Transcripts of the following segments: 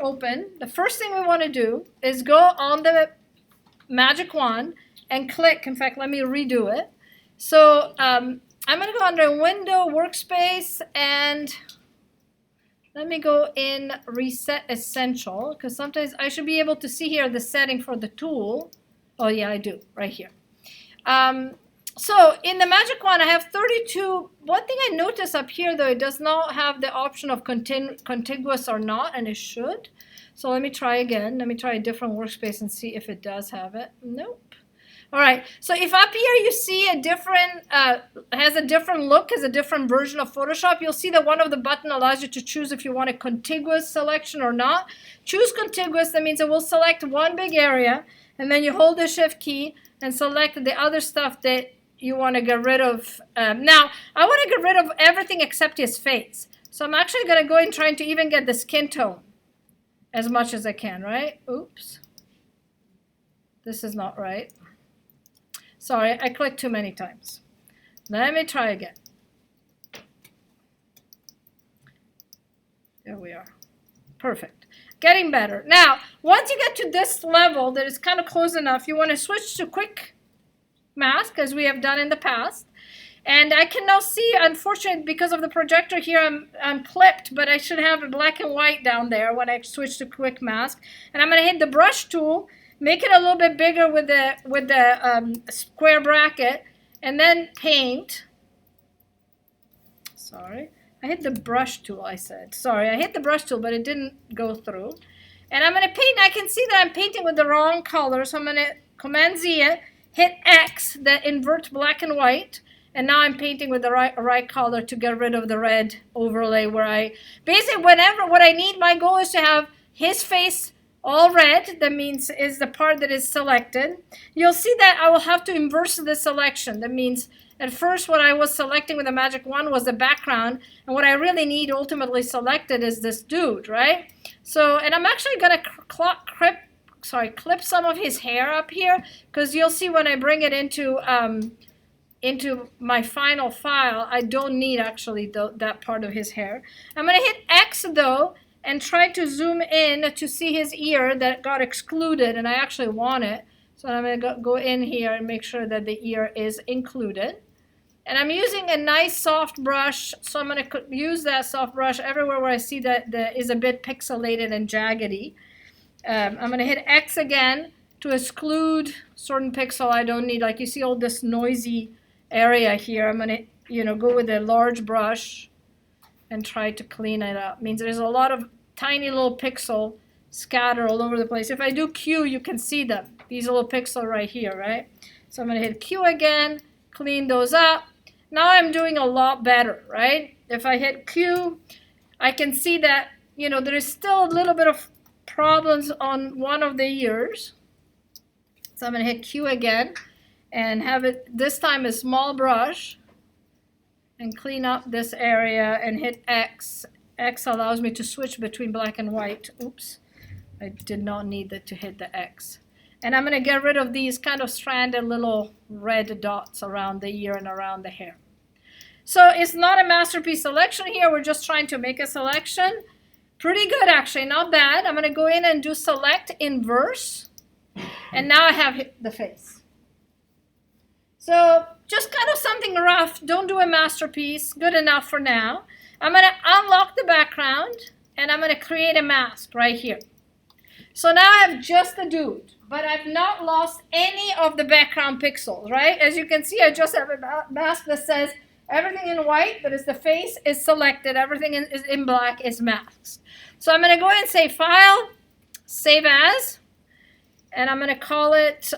open, the first thing we want to do is go on the magic wand and click. In fact, let me redo it. So I'm going to go under Window, Workspace, and let me go in Reset Essential, because sometimes I should be able to see here the setting for the tool. Oh, yeah, I do, right here. So in the magic wand, I have 32. One thing I notice up here, though, it does not have the option of contiguous or not, and it should. So let me try again. Let me try a different workspace and see if it does have it. Nope. All right, so if up here you see a different, has a different look, has a different version of Photoshop, you'll see that one of the button allows you to choose if you want a contiguous selection or not. Choose contiguous, that means it will select one big area, and then you hold the Shift key and select the other stuff that you want to get rid of. Now, I want to get rid of everything except his face. So I'm actually going to go in trying to even get the skin tone as much as I can, right? Oops. This is not right. Sorry, I clicked too many times. Let me try again. There we are. Perfect. Getting better. Now, once you get to this level that is kind of close enough, you want to switch to quick mask, as we have done in the past. And I can now see, unfortunately, because of the projector here, I'm clipped, but I should have a black and white down there when I switch to quick mask. And I'm going to hit the brush tool, make it a little bit bigger with the square bracket, and then paint. Sorry, I hit the brush tool, I said. Sorry, I hit the brush tool, but it didn't go through. And I'm going to paint. I can see that I'm painting with the wrong color, so I'm going to Command-Z it, hit X, that inverts black and white. And now I'm painting with the right color to get rid of the red overlay where I, basically whenever, what I need, my goal is to have his face all red. That means is the part that is selected. You'll see that I will have to inverse the selection. That means at first what I was selecting with the magic wand was the background. And what I really need ultimately selected is this dude, right? So, and I'm actually going to clip some of his hair up here, because you'll see when I bring it into my final file, I don't need actually that part of his hair. I'm going to hit X though and try to zoom in to see his ear that got excluded, and I actually want it. So I'm going to go in here and make sure that the ear is included. And I'm using a nice soft brush, so I'm going to use that soft brush everywhere where I see that is a bit pixelated and jaggedy. I'm going to hit X again to exclude certain pixel I don't need. Like you see all this noisy area here. I'm going to go with a large brush and try to clean it up. Means there's a lot of tiny little pixel scattered all over the place. If I do Q, you can see them. These little pixels right here, right? So I'm going to hit Q again, clean those up. Now I'm doing a lot better, right? If I hit Q, I can see that, there is still a little bit of problems on one of the ears. So I'm going to hit Q again and have it, this time a small brush, and clean up this area and hit X. X allows me to switch between black and white. Oops, I did not need that to hit the X. And I'm going to get rid of these kind of stranded little red dots around the ear and around the hair. So it's not a masterpiece selection here. We're just trying to make a selection. Pretty good, actually, not bad. I'm going to go in and do select inverse. And now I have the face. So just kind of something rough. Don't do a masterpiece. Good enough for now. I'm going to unlock the background, and I'm going to create a mask right here. So now I have just the dude, but I've not lost any of the background pixels, right? As you can see, I just have a mask that says everything in white, but as the face is selected, everything is in black is masked. So I'm going to go ahead and say File, Save As, and I'm going to call it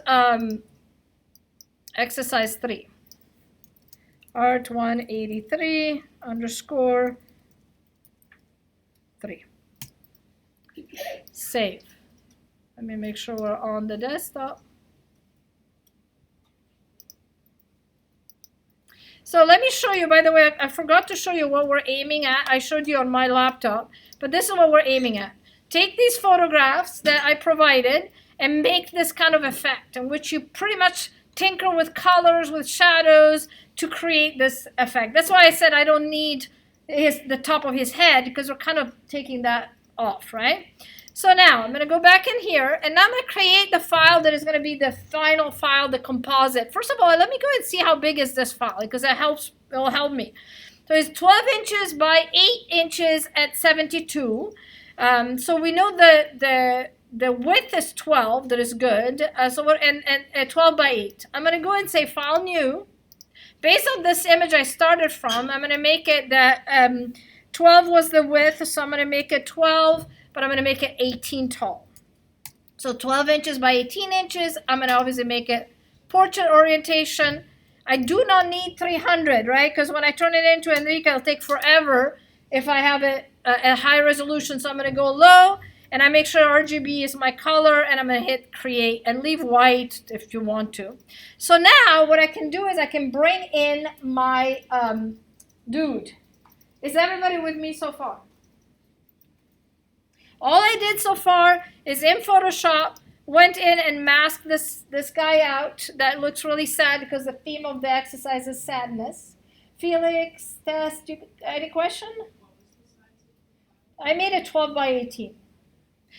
exercise 3. Art183 _ 3. Save. Let me make sure we're on the desktop. So let me show you, by the way, I forgot to show you what we're aiming at. I showed you on my laptop, but this is what we're aiming at. Take these photographs that I provided and make this kind of effect in which you pretty much tinker with colors, with shadows to create this effect. That's why I said I don't need the top of his head, because we're kind of taking that off, right? So now I'm going to go back in here, and now I'm going to create the file that is going to be the final file, the composite. First of all, let me go and see how big is this file, because it will help me. So it's 12 inches by 8 inches at 72. So we know the width is 12, that is good. And 12 by 8. I'm going to go and say File New. Based on this image I started from, I'm going to make it that 12 was the width, so I'm going to make it 12, but I'm going to make it 18 tall. So 12 inches by 18 inches, I'm going to obviously make it portrait orientation. I do not need 300, right? Because when I turn it into Enrique, it'll take forever if I have it at high resolution. So I'm going to go low, and I make sure RGB is my color, and I'm going to hit create and leave white if you want to. So now what I can do is I can bring in my dude. Is everybody with me so far? All I did so far is in Photoshop, went in and masked this guy out. That looks really sad because the theme of the exercise is sadness. Felix, Tess, any question? I made it 12 by 18.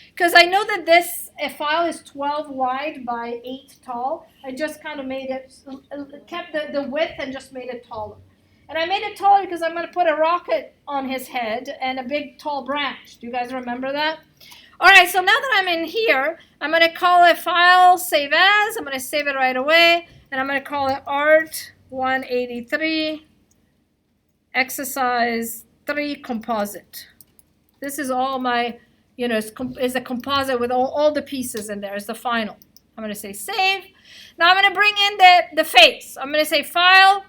Because I know that this file is 12 wide by 8 tall. I just kind of made it, kept the width and just made it taller. And I made it taller because I'm going to put a rocket on his head and a big tall branch. Do you guys remember that? All right, so now that I'm in here, I'm going to call it File, Save As. I'm going to save it right away. And I'm going to call it Art183 exercise 3 composite. This is all my, is a composite with all the pieces in there. It's the final. I'm going to say Save. Now I'm going to bring in the face. I'm going to say File,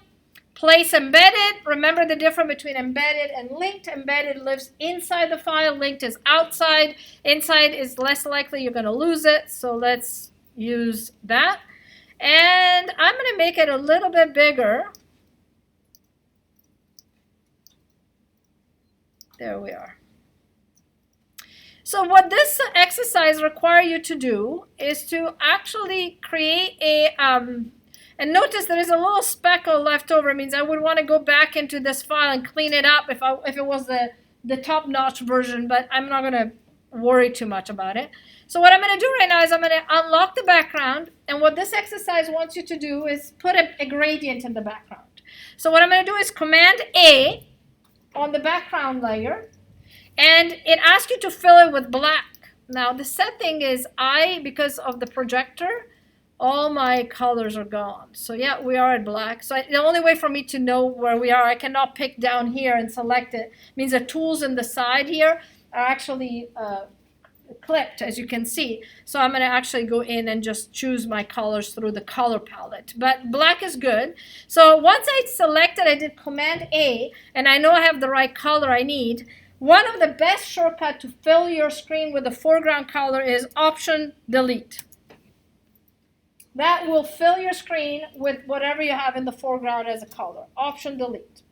Place Embedded. Remember the difference between embedded and linked. Embedded lives inside the file. Linked is outside. Inside is less likely you're going to lose it. So let's use that. And I'm going to make it a little bit bigger. There we are. So what this exercise requires you to do is to actually create and notice there is a little speckle left over. It means I would want to go back into this file and clean it up if it was the top-notch version, but I'm not going to worry too much about it. So what I'm going to do right now is I'm going to unlock the background, and what this exercise wants you to do is put a gradient in the background. So what I'm going to do is Command A on the background layer, and it asks you to fill it with black. Now the sad thing is because of the projector, all my colors are gone. So yeah, we are at black. So the only way for me to know where we are, I cannot pick down here and select it. It means the tools in the side here are actually clipped, as you can see. So I'm going to actually go in and just choose my colors through the color palette. But black is good. So once I selected, I did Command A, and I know I have the right color I need. One of the best shortcuts to fill your screen with the foreground color is Option Delete. That will fill your screen with whatever you have in the foreground as a color. Option Delete.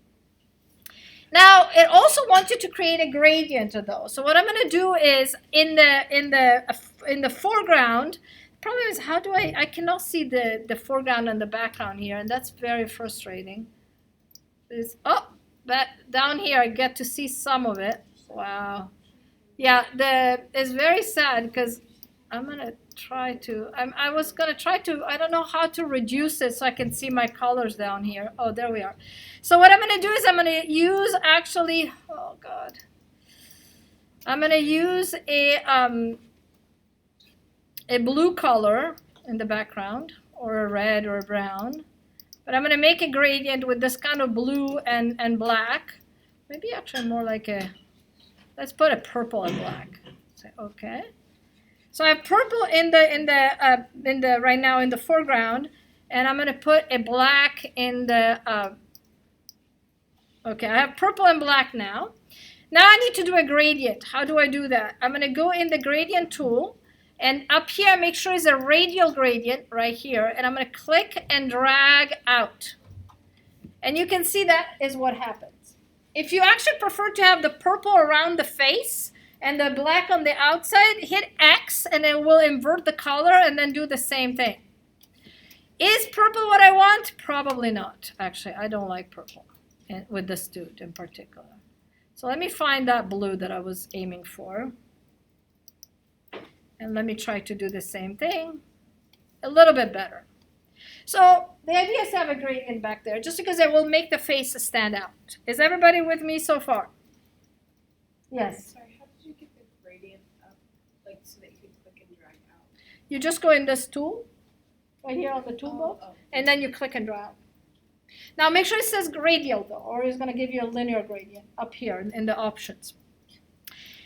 Now, it also wants you to create a gradient of those. So what I'm going to do is in the foreground, the problem is how do I cannot see the foreground and the background here, and that's very frustrating. Down here I get to see some of it. Wow. Yeah, it's very sad because I'm going to try to, I was going to try to, I don't know how to reduce it so I can see my colors down here. Oh, there we are. So what I'm going to do is I'm going to use actually, oh God. I'm going to use a blue color in the background, or a red or a brown. But I'm going to make a gradient with this kind of blue and black. Maybe actually more like let's put a purple and black. Say, okay. So I have purple right now in the foreground, and I'm going to put a black in the, okay, I have purple and black now. Now I need to do a gradient. How do I do that? I'm going to go in the gradient tool, and up here, make sure it's a radial gradient right here, and I'm going to click and drag out. And you can see that is what happens. If you actually prefer to have the purple around the face, and the black on the outside, hit X, and it will invert the color and then do the same thing. Is purple what I want? Probably not. Actually, I don't like purple with this dude in particular. So let me find that blue that I was aiming for. And let me try to do the same thing a little bit better. So the idea is to have a gradient back there, just because it will make the face stand out. Is everybody with me so far? Yes. Sorry, how did you get the gradient up, like so that you could click and drag out? You just go in this tool, right here on the toolbar, and then you click and drag. Now make sure it says radial though, or it's going to give you a linear gradient up here in the options.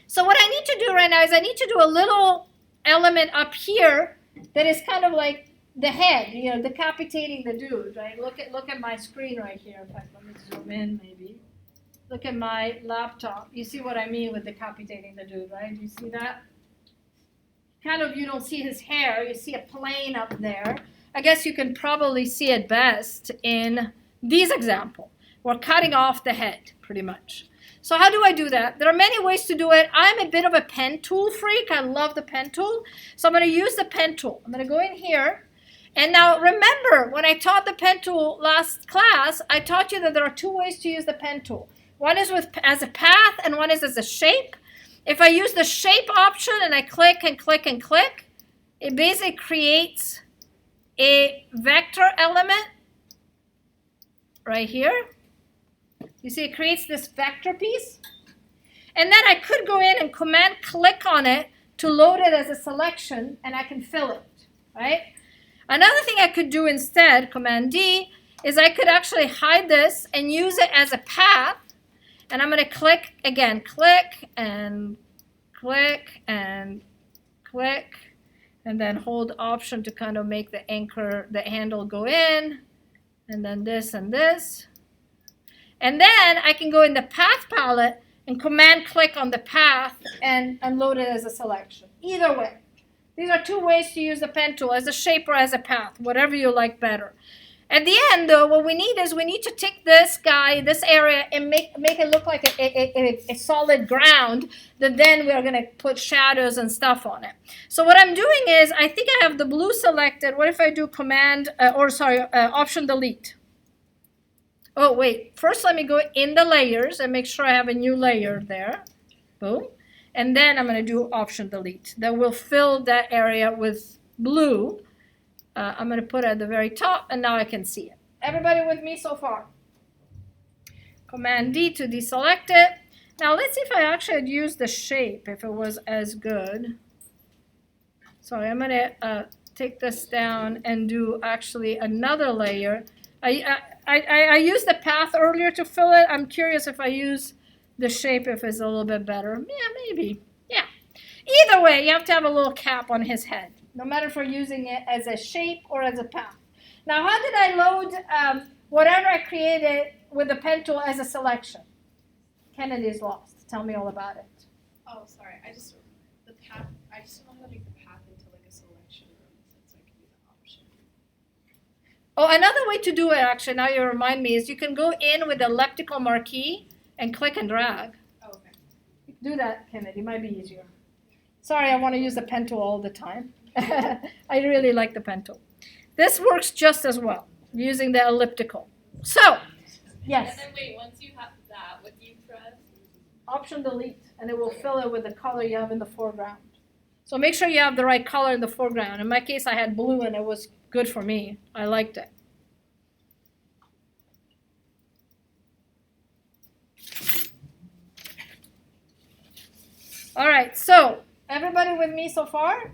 So what I need to do right now is I need to do a little element up here that is kind of like the head, you know, decapitating the dude, right? Look at my screen right here. In fact, let me zoom in maybe. Look at my laptop. You see what I mean with decapitating the dude, right? You see that? Kind of, you don't see his hair. You see a plane up there. I guess you can probably see it best in these examples. We're cutting off the head, pretty much. So how do I do that? There are many ways to do it. I'm a bit of a pen tool freak. I love the pen tool. So I'm going to use the pen tool. I'm going to go in here. And now remember, when I taught the pen tool last class, I taught you that there are two ways to use the pen tool. One is as a path, and one is as a shape. If I use the shape option and I click and click and click, it basically creates a vector element right here. You see, it creates this vector piece. And then I could go in and command click on it to load it as a selection, and I can fill it, right? Another thing I could do instead, command D, is I could actually hide this and use it as a path. And I'm going to click again, click and click and click, and then hold option to kind of make the anchor, the handle go in, and then this and this. And then I can go in the path palette and command click on the path and load it as a selection. Either way. These are two ways to use the pen tool, as a shape or as a path, whatever you like better. At the end, though, what we need is we need to take this guy, this area, and make it look like a solid ground that then we're going to put shadows and stuff on it. So what I'm doing is, I think I have the blue selected. What if I do option delete? Oh, wait. First, let me go in the layers and make sure I have a new layer there. Boom. And then I'm going to do option delete. That will fill that area with blue. I'm going to put it at the very top, and now I can see it. Everybody with me so far? Command D to deselect it. Now let's see if I actually had used the shape, if it was as good. Sorry, I'm going to take this down and do actually another layer. I used the path earlier to fill it. I'm curious if I use the shape, if it's a little bit better. Yeah, maybe. Yeah. Either way, you have to have a little cap on his head, no matter if we're using it as a shape or as a path. Now, how did I load whatever I created with the pen tool as a selection? Kennedy's lost. Tell me all about it. Oh, sorry. I just don't know how to make the path into like a selection so I can do the option. Oh, another way to do it, actually, now you remind me, is you can go in with the elliptical marquee and click and drag. Oh, okay. Do that, Kennedy. Might be easier. Sorry, I want to use the pen tool all the time. I really like the pen tool. This works just as well, using the elliptical. So, yes. And then wait, once you have that, what do you press? Option delete, and it will fill it with the color you have in the foreground. So make sure you have the right color in the foreground. In my case, I had blue, and it was good for me. I liked it. All right, so everybody with me so far?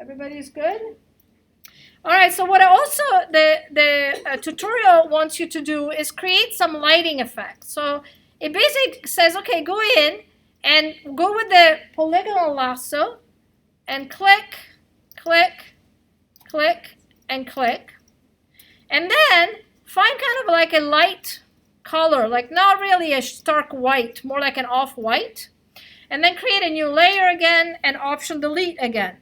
Everybody's good? All right, so what I also, the tutorial wants you to do is create some lighting effects. So it basically says, okay, go in and go with the polygonal lasso and click, click, click, and click. And then find kind of like a light color, like not really a stark white, more like an off-white. And then create a new layer again and option delete again.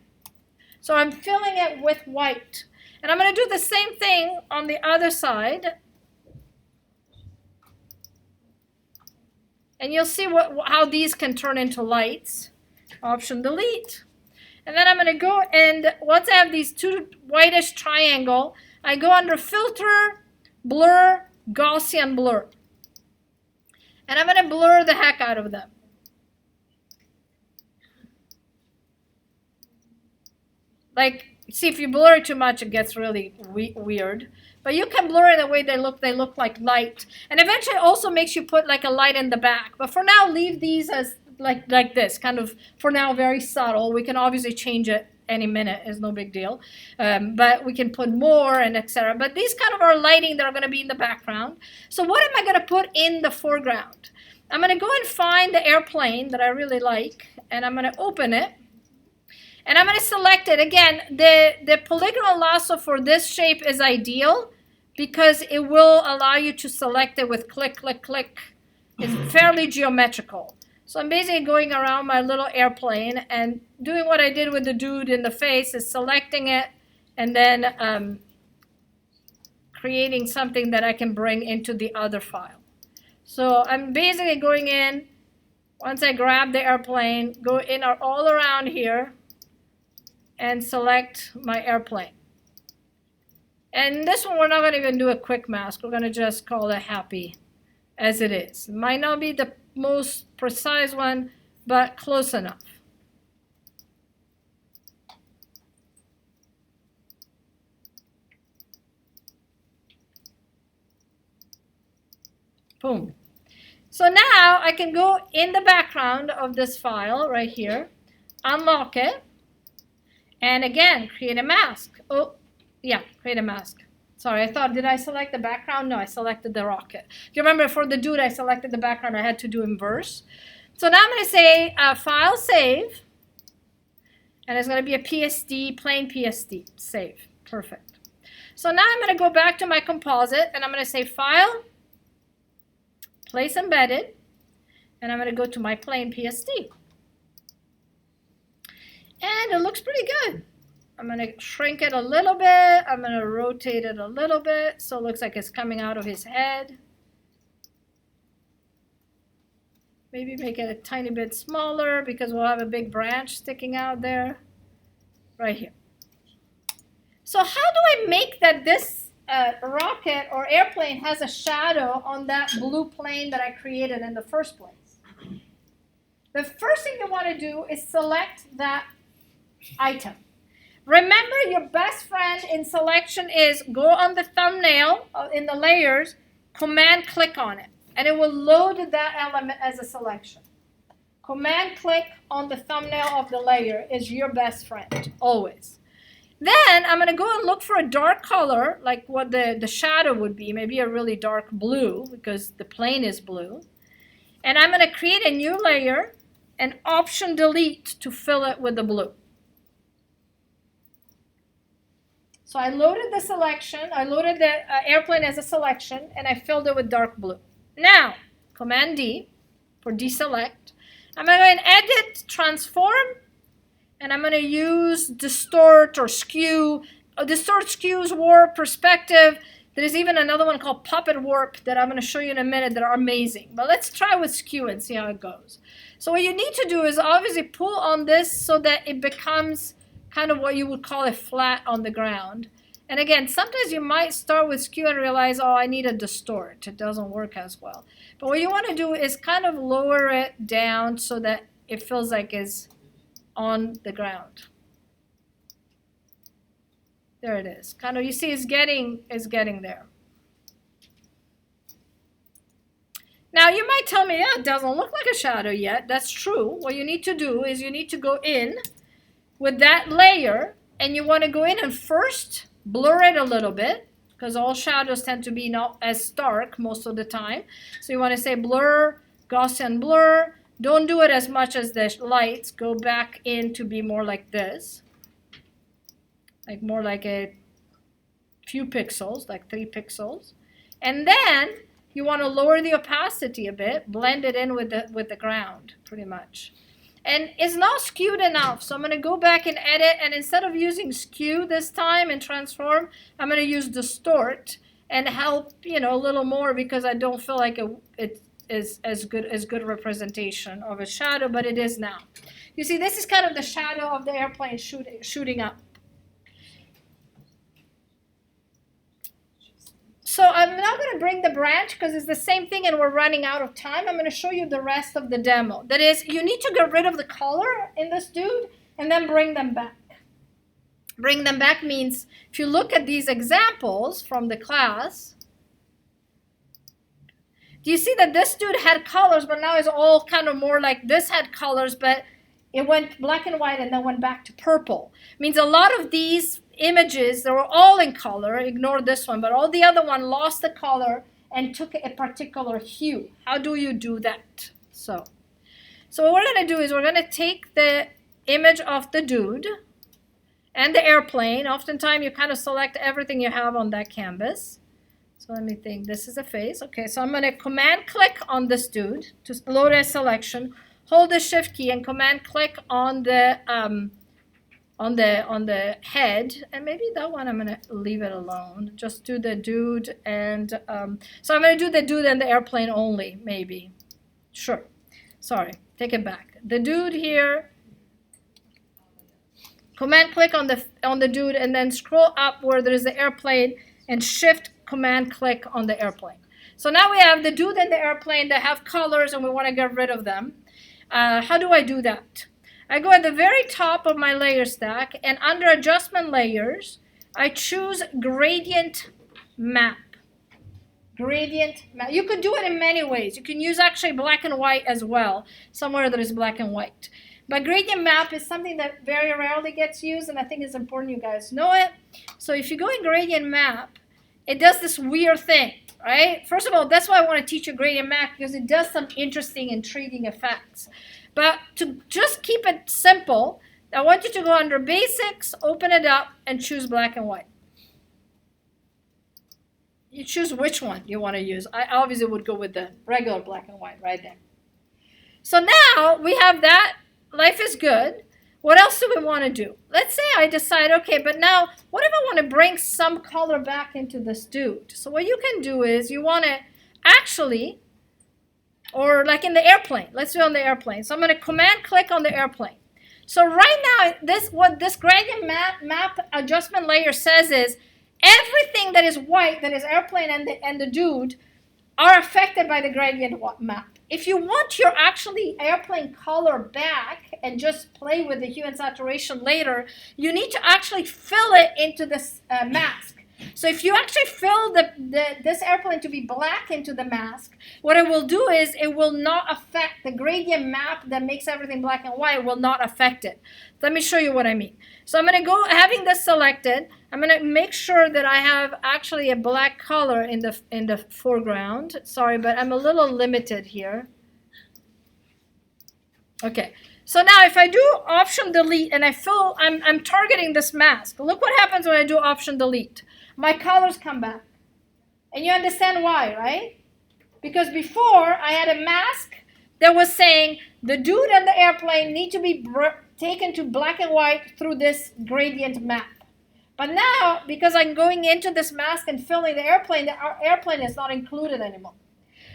So I'm filling it with white. And I'm going to do the same thing on the other side. And you'll see how these can turn into lights. Option delete. And then I'm going to go and once I have these two whitish triangle, I go under filter, blur, Gaussian blur. And I'm going to blur the heck out of them. Like, see, if you blur it too much, it gets really weird. But you can blur it the way they look like light. And eventually it also makes you put like a light in the back. But for now, leave these as like this, kind of, for now, very subtle. We can obviously change it any minute, is no big deal. But we can put more and etc. But these kind of are lighting that are going to be in the background. So what am I going to put in the foreground? I'm going to go and find the airplane that I really like, and I'm going to open it. And I'm going to select it. Again, the polygonal lasso for this shape is ideal because it will allow you to select it with click, click, click. It's fairly geometrical. So I'm basically going around my little airplane and doing what I did with the dude in the face, is selecting it and then creating something that I can bring into the other file. So I'm basically going in, once I grab the airplane, go in all around here, and select my airplane. And this one, we're not going to even do a quick mask. We're going to just call it happy as it is. It might not be the most precise one, but close enough. Boom. So now I can go in the background of this file right here, unlock it, and again, create a mask. Oh, yeah, create a mask. Sorry, I thought, did I select the background? No, I selected the rocket. If you remember, for the dude, I selected the background. I had to do inverse. So now I'm going to say file save. And it's going to be a PSD, plain PSD. Save. Perfect. So now I'm going to go back to my composite, and I'm going to say file, place embedded, and I'm going to go to my plain PSD. And it looks pretty good. I'm going to shrink it a little bit. I'm going to rotate it a little bit so it looks like it's coming out of his head. Maybe make it a tiny bit smaller because we'll have a big branch sticking out there. Right here. So how do I make that this rocket or airplane has a shadow on that blue plane that I created in the first place? The first thing you want to do is select that item. Remember, your best friend in selection is go on the thumbnail in the layers, command click on it, and it will load that element as a selection. Command click on the thumbnail of the layer is your best friend, always. Then I'm going to go and look for a dark color, like what the shadow would be, maybe a really dark blue because the plane is blue. And I'm going to create a new layer and option delete to fill it with the blue. So I loaded the selection, I loaded the airplane as a selection, and I filled it with dark blue. Now, Command D for deselect. I'm going to go and edit, transform, and I'm going to use distort or skew. Distort, skews, warp, perspective. There's even another one called puppet warp that I'm going to show you in a minute that are amazing. But let's try with skew and see how it goes. So what you need to do is obviously pull on this so that it becomes kind of what you would call a flat on the ground. And again, sometimes you might start with skew and realize, oh, I need a distort. It doesn't work as well. But what you want to do is kind of lower it down so that it feels like it's on the ground. There it is. Kind of, you see, it's getting there. Now, you might tell me, yeah, it doesn't look like a shadow yet. That's true. What you need to do is you need to go in with that layer, and you want to go in and first blur it a little bit, because all shadows tend to be not as stark most of the time. So you want to say blur, Gaussian blur. Don't do it as much as the lights. Go back in to be more like this. Like more like a few pixels, like 3 pixels. And then you want to lower the opacity a bit, blend it in with the ground, pretty much. And it's not skewed enough, so I'm going to go back and edit, and instead of using skew this time and transform, I'm going to use distort and help, a little more, because I don't feel like it is as good representation of a shadow, but it is now. You see, this is kind of the shadow of the airplane shooting up. So I'm not going to bring the branch because it's the same thing and we're running out of time. I'm going to show you the rest of the demo. That is, you need to get rid of the color in this dude and then bring them back. Bring them back means if you look at these examples from the class, do you see that this dude had colors, but now it's all kind of more like this had colors, but it went black and white and then went back to purple. It means a lot of these images, they were all in color, ignore this one, but all the other one lost the color and took a particular hue. How do you do that? So what we're going to do is we're going to take the image of the dude and the airplane. Oftentimes you kind of select everything you have on that canvas. So let me think, this is a face. Okay, so I'm going to command click on this dude to load a selection. Hold the shift key and command click on the head, and maybe that one I'm going to leave it alone. Just do the dude and so I'm going to do the dude and the airplane only, maybe. Sure. Sorry, take it back. The dude here. Command click on the dude and then scroll up where there is the airplane and shift command click on the airplane. So now we have the dude and the airplane that have colors and we want to get rid of them. How do I do that? I go at the very top of my layer stack and under adjustment layers, I choose gradient map. Gradient map. You could do it in many ways. You can use actually black and white as well, somewhere that is black and white. But gradient map is something that very rarely gets used, and I think it's important you guys know it. So if you go in gradient map, it does this weird thing, right? First of all, that's why I want to teach you gradient map, because it does some interesting, intriguing effects. But to just keep it simple, I want you to go under basics, open it up, and choose black and white. You choose which one you want to use. I obviously would go with the regular black and white right there. So now we have that. Life is good. What else do we want to do? Let's say I decide, okay, but now what if I want to bring some color back into this dude? So what you can do is you want to actually, or like in the airplane, let's do it on the airplane. So I'm going to command click on the airplane. So right now, what this gradient map adjustment layer says is everything that is white, that is airplane and the dude, are affected by the gradient map. If you want your actually airplane color back and just play with the hue and saturation later, you need to actually fill it into this mask. So if you actually fill this airplane to be black into the mask, what it will do is it will not affect the gradient map that makes everything black and white, will not affect it. Let me show you what I mean. So I'm going to go, having this selected, I'm going to make sure that I have actually a black color in the foreground. Sorry, but I'm a little limited here. Okay. So now if I do option delete and I'm targeting this mask. Look what happens when I do option delete. My colors come back. And you understand why, right? Because before I had a mask that was saying the dude and the airplane need to be taken to black and white through this gradient map. But now, because I'm going into this mask and filling the airplane is not included anymore.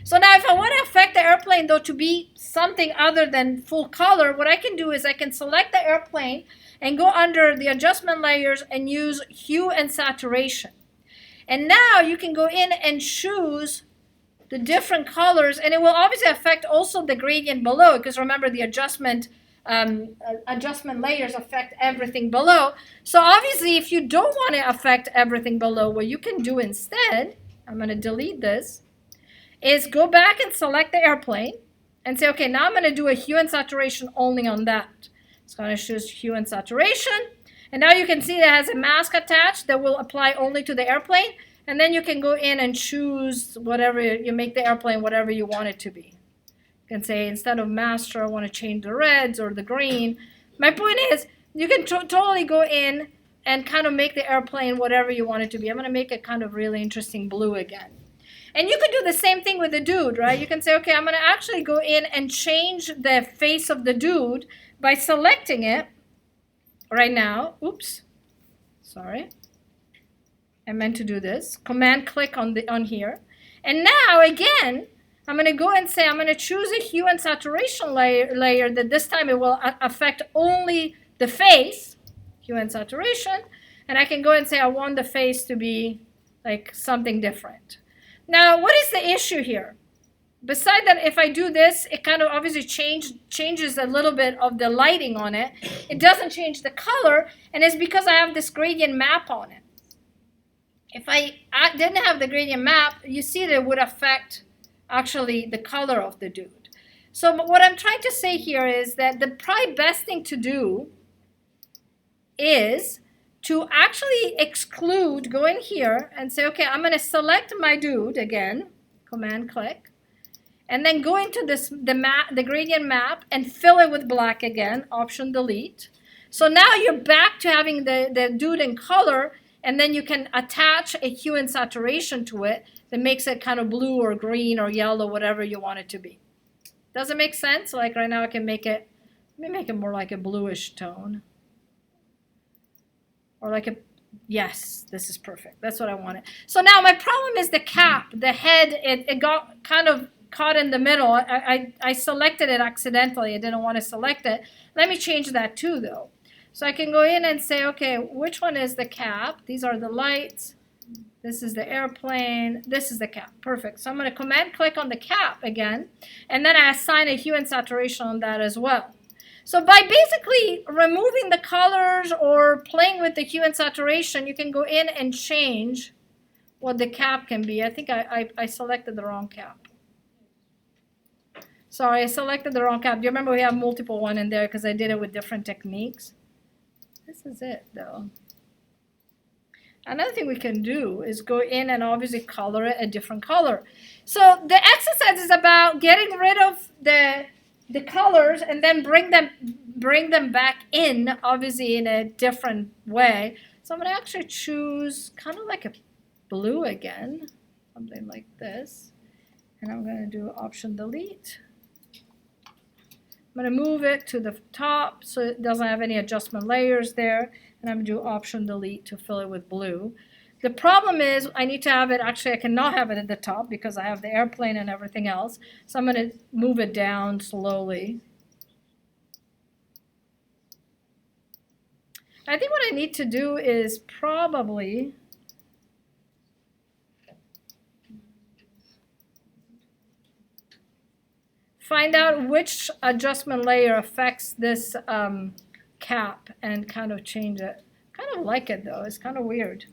So now if I want to affect the airplane, though, to be something other than full color, what I can do is I can select the airplane and go under the adjustment layers and use hue and saturation. And now you can go in and choose the different colors, and it will obviously affect also the gradient below, because remember the adjustment layers affect everything below. So obviously if you don't want to affect everything below, what you can do instead, I'm going to delete this, is go back and select the airplane and say, okay, now I'm going to do a hue and saturation only on that. So I'm going to choose hue and saturation. And now you can see that it has a mask attached that will apply only to the airplane. And then you can go in and choose whatever, you make the airplane whatever you want it to be. You can say instead of master, I want to change the reds or the green. My point is, you can totally go in and kind of make the airplane whatever you want it to be. I'm going to make it kind of really interesting blue again. And you could do the same thing with the dude, right? You can say, okay, I'm going to actually go in and change the face of the dude by selecting it right now. Oops, sorry. I meant to do this. Command click on here. And now, again, I'm going to go and say I'm going to choose a hue and saturation layer that this time it will affect only the face, hue and saturation. And I can go and say I want the face to be like something different. Now, what is the issue here? Besides that, if I do this, it kind of obviously changes a little bit of the lighting on it. It doesn't change the color, and it's because I have this gradient map on it. If I didn't have the gradient map, you see that it would affect actually the color of the dude. So what I'm trying to say here is that the probably best thing to do is to actually exclude, go in here and say, okay, I'm going to select my dude again, command click, and then go into the gradient map and fill it with black again, option delete. So now you're back to having the dude in color, and then you can attach a hue and saturation to it that makes it kind of blue or green or yellow, whatever you want it to be. Does it make sense? Like right now I can make it, let me make it more like a bluish tone. Or like a, yes, this is perfect. That's what I wanted. So now my problem is the cap, the head, it got kind of caught in the middle. I selected it accidentally. I didn't want to select it. Let me change that too though. So I can go in and say, okay, which one is the cap? These are the lights. This is the airplane. This is the cap. Perfect. So I'm going to command click on the cap again. And then I assign a hue and saturation on that as well. So by basically removing the colors or playing with the hue and saturation, you can go in and change what the cap can be. I think I selected the wrong cap. Sorry, I selected the wrong cap. Do you remember we have multiple one in there because I did it with different techniques? This is it though. Another thing we can do is go in and obviously color it a different color. So the exercise is about getting rid of the colors and then bring them back in, obviously in a different way. So I'm going to actually choose kind of like a blue again, something like this. And I'm going to do option delete. I'm going to move it to the top so it doesn't have any adjustment layers there. And I'm going to do option delete to fill it with blue. The problem is I need to have it, actually I cannot have it at the top because I have the airplane and everything else. So I'm going to move it down slowly. I think what I need to do is probably find out which adjustment layer affects this cap and kind of change it. Kind of like it though, it's kind of weird.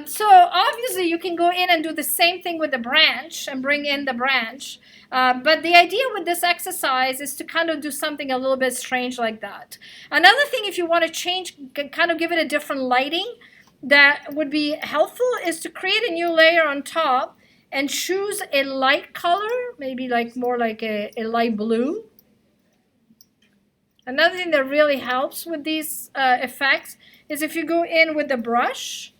So obviously you can go in and do the same thing with the branch and bring in the branch. But the idea with this exercise is to kind of do something a little bit strange like that. Another thing, if you want to change, kind of give it a different lighting that would be helpful, is to create a new layer on top and choose a light color, maybe like more like a light blue. Another thing that really helps with these effects is if you go in with the brush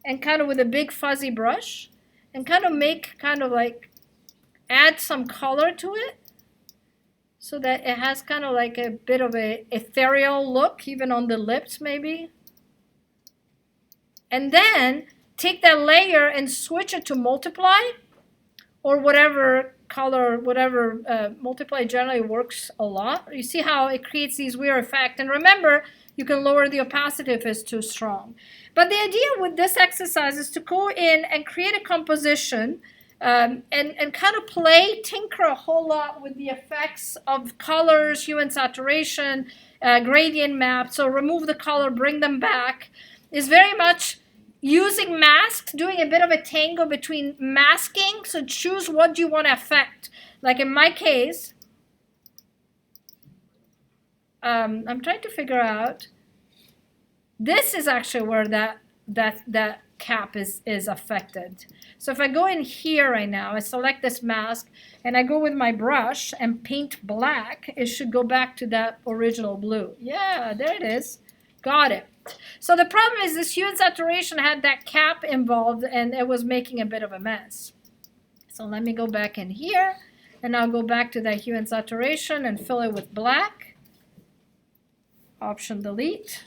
and kind of with a big fuzzy brush and kind of make kind of like add some color to it so that it has kind of like a bit of a ethereal look, even on the lips maybe. And then take that layer and switch it to multiply or whatever color, whatever multiply generally works a lot. You see how it creates these weird effects. And remember, you can lower the opacity if it's too strong. But the idea with this exercise is to go in and create a composition and kind of play, tinker a whole lot with the effects of colors, hue and saturation, gradient map. So remove the color, bring them back. Is very much using masks, doing a bit of a tango between masking. So choose what you want to affect. Like in my case, I'm trying to figure out, this is actually where that cap is affected. So if I go in here right now, I select this mask and I go with my brush and paint black, it should go back to that original blue. Yeah, there it is. Got it. So the problem is this hue and saturation had that cap involved and it was making a bit of a mess. So let me go back in here and I'll go back to that hue and saturation and fill it with black. Option delete.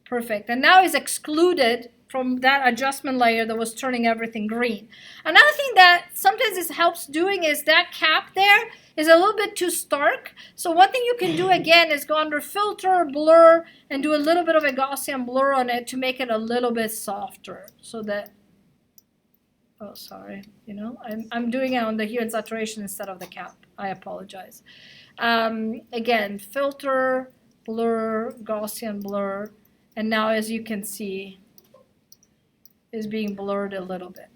Perfect. And now it's excluded from that adjustment layer that was turning everything green. Another thing that sometimes it helps doing is that cap there is a little bit too stark. So one thing you can do again is go under filter, blur, and do a little bit of a Gaussian blur on it to make it a little bit softer so that Oh, sorry. You know, I'm doing it on the hue and saturation instead of the cap. I apologize. Again, filter, blur, Gaussian blur, and now as you can see, is being blurred a little bit.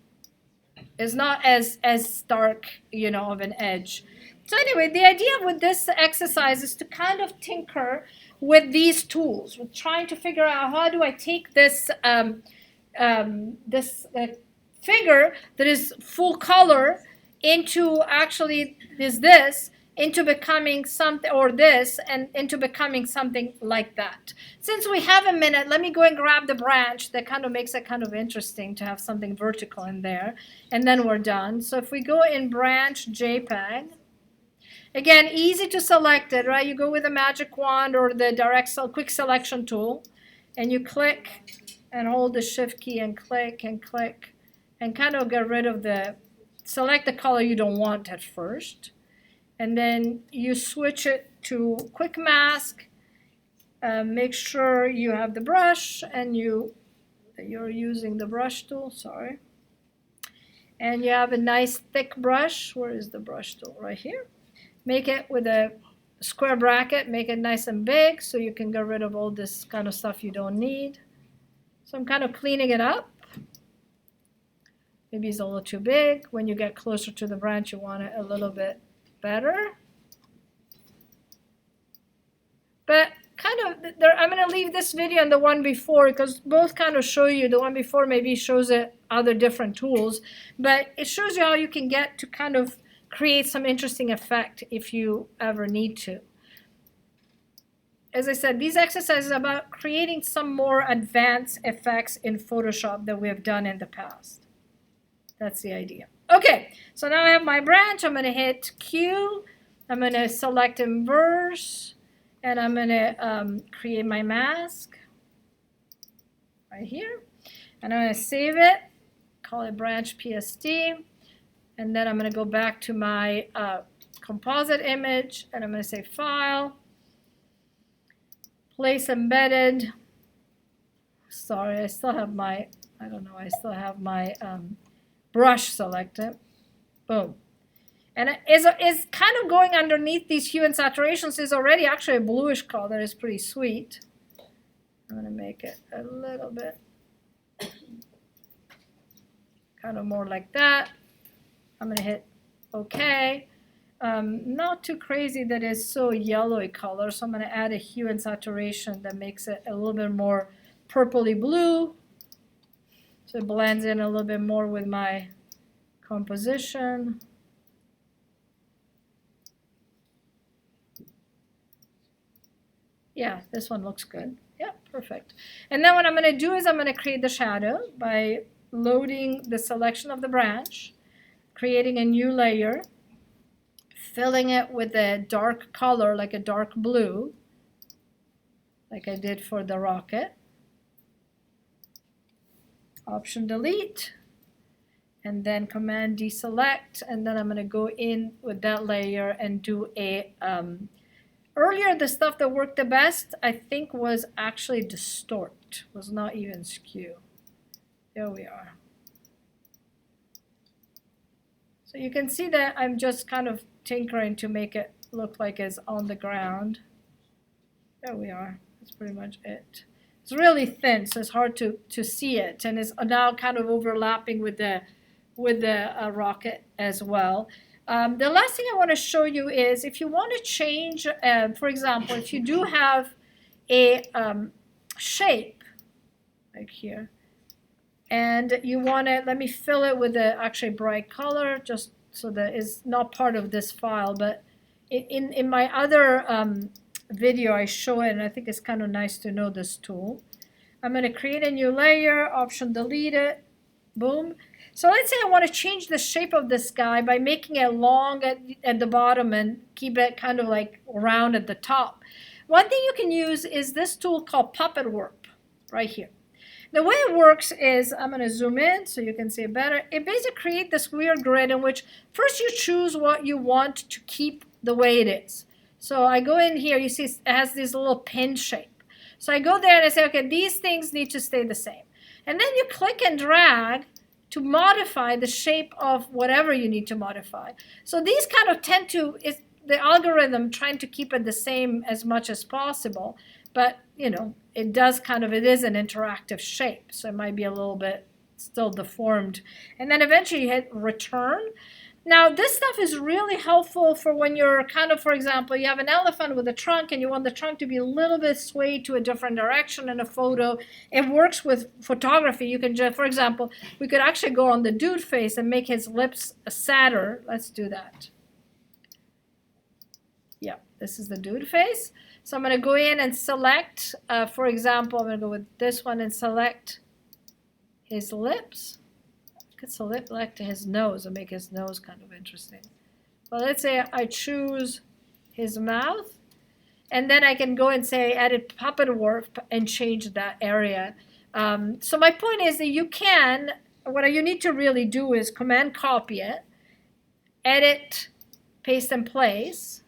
It's not as stark, you know, of an edge. So anyway, the idea with this exercise is to kind of tinker with these tools. We're trying to figure out how do I take this figure that is full color into actually this into becoming something, or this, and into becoming something like that. Since we have a minute, let me go and grab the branch. That kind of makes it kind of interesting to have something vertical in there, and then we're done. So if we go in branch JPEG, again, easy to select it, right? You go with the magic wand or the quick selection tool, and you click and hold the shift key and click and kind of get rid of select the color you don't want at first. And then you switch it to quick mask. Make sure you have the brush and you're using the brush tool, sorry. And you have a nice thick brush. Where is the brush tool? Right here. Make it with a square bracket, make it nice and big so you can get rid of all this kind of stuff you don't need. So I'm kind of cleaning it up. Maybe it's a little too big. When you get closer to the branch, you want it a little bit better. But kind of, I'm going to leave this video and the one before because both kind of show you. The one before maybe shows it other different tools, but it shows you how you can get to kind of create some interesting effect if you ever need to. As I said, these exercises are about creating some more advanced effects in Photoshop that we have done in the past. That's the idea. Okay, so now I have my branch. I'm going to hit Q. I'm going to select inverse, and I'm going to create my mask right here. And I'm going to save it, call it branch PSD, and then I'm going to go back to my composite image, and I'm going to say File, Place Embedded. Sorry, I still have my, I still have my brush selected. Boom. And it's kind of going underneath these hue and saturations. Is already actually a bluish color that is pretty sweet. I'm going to make it a little bit kind of more like that. I'm going to hit OK. Not too crazy that it's so yellowy color, so I'm going to add a hue and saturation that makes it a little bit more purpley blue. So it blends in a little bit more with my composition. Yeah, this one looks good. Yeah, perfect. And then what I'm going to do is I'm going to create the shadow by loading the selection of the branch, creating a new layer, filling it with a dark color like a dark blue, like I did for the rocket. Option delete, and then Command deselect, and then I'm going to go in with that layer and do a earlier the stuff that worked the best I think was actually distort, was not even skew. There we are. So you can see that I'm just kind of tinkering to make it look like it's on the ground. There we are. That's pretty much it. It's really thin, so it's hard to see it, and it's now kind of overlapping with the rocket as well. The last thing I want to show you is if you want to change, for example, if you do have a shape like here, and you want to, let me fill it with a actually bright color, just so that it's not part of this file, but in my other video I show it, and I think it's kind of nice to know this tool. I'm going to create a new layer, option delete it, boom. So let's say I want to change the shape of this guy by making it long at the bottom and keep it kind of like round at the top. One thing you can use is this tool called Puppet Warp right here. The way it works is, I'm going to zoom in so you can see it better. It basically creates this weird grid in which first you choose what you want to keep the way it is. So I go in here, you see it has this little pin shape. So I go there and I say, okay, these things need to stay the same. And then you click and drag to modify the shape of whatever you need to modify. So these kind of tend to, is the algorithm trying to keep it the same as much as possible, but you know, it does kind of, it is an interactive shape, so it might be a little bit still deformed. And then eventually you hit return. Now this stuff is really helpful for when you're kind of, for example, you have an elephant with a trunk and you want the trunk to be a little bit swayed to a different direction in a photo. It works with photography. You can just, for example, we could actually go on the dude face and make his lips sadder. Let's do that. Yeah, this is the dude face. So I'm going to go in and select, for example, I'm going to go with this one and select his lips. I could select his nose and make his nose kind of interesting. Well, let's say I choose his mouth, and then I can go and say edit puppet warp and change that area. So my point is that you can, what you need to really do is command copy it, edit, paste and place.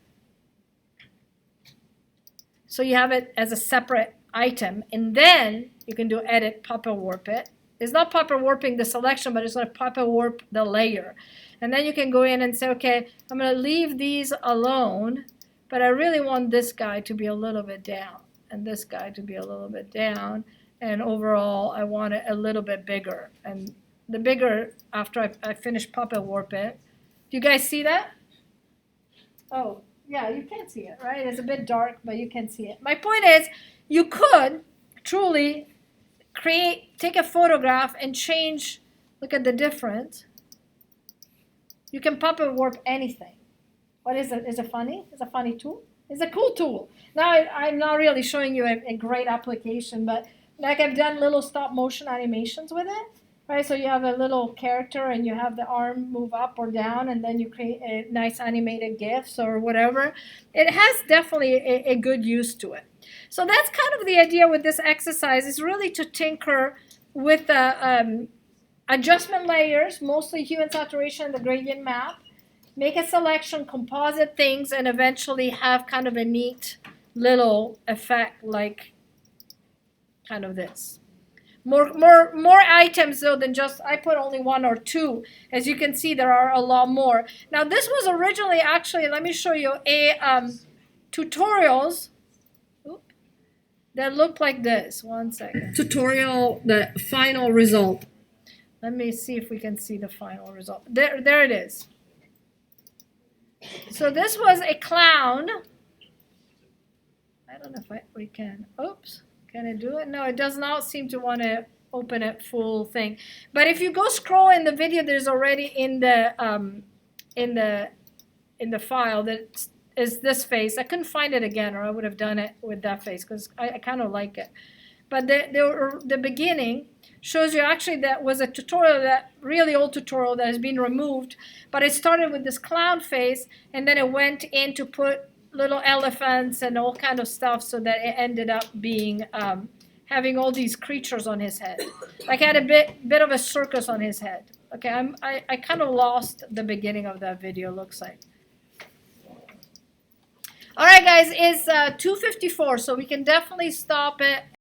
So you have it as a separate item, and then you can do edit puppet warp it. It's not puppet warping the selection, but it's going to puppet warp the layer. And then you can go in and say, okay, I'm going to leave these alone, but I really want this guy to be a little bit down, and this guy to be a little bit down, and overall I want it a little bit bigger. And the bigger, after I finish puppet warp it. Do you guys see that? Oh. Yeah, you can see it, right? It's a bit dark, but you can see it. My point is, you could truly take a photograph and change, look at the difference. You can puppet warp anything. What is it? Is it funny? Is it a funny tool? It's a cool tool. Now, I'm not really showing you a great application, but like I've done little stop motion animations with it. Right, so you have a little character and you have the arm move up or down, and then you create a nice animated GIFs or whatever. It has definitely a good use to it. So that's kind of the idea with this exercise, is really to tinker with the adjustment layers, mostly hue and saturation, the gradient map, make a selection, composite things, and eventually have kind of a neat little effect like kind of this. More items though than just, I put only one or two. As you can see, there are a lot more. Now this was originally, actually, let me show you a tutorials that looked like this. One second. Tutorial, the final result. Let me see if we can see the final result. There it is. So this was a clown. I don't know if we can. Oops. Can it do it? No, it does not seem to want to open it full thing. But if you go scroll in the video, there's already in the file that is this face. I couldn't find it again, or I would have done it with that face because I kind of like it. But the beginning shows you actually that was a tutorial, that really old tutorial that has been removed. But it started with this clown face, and then it went in to put little elephants and all kind of stuff, so that it ended up being having all these creatures on his head. Like had a bit of a circus on his head. Okay, I kind of lost the beginning of that video, looks like. All right, guys, it's 2:54, so we can definitely stop it.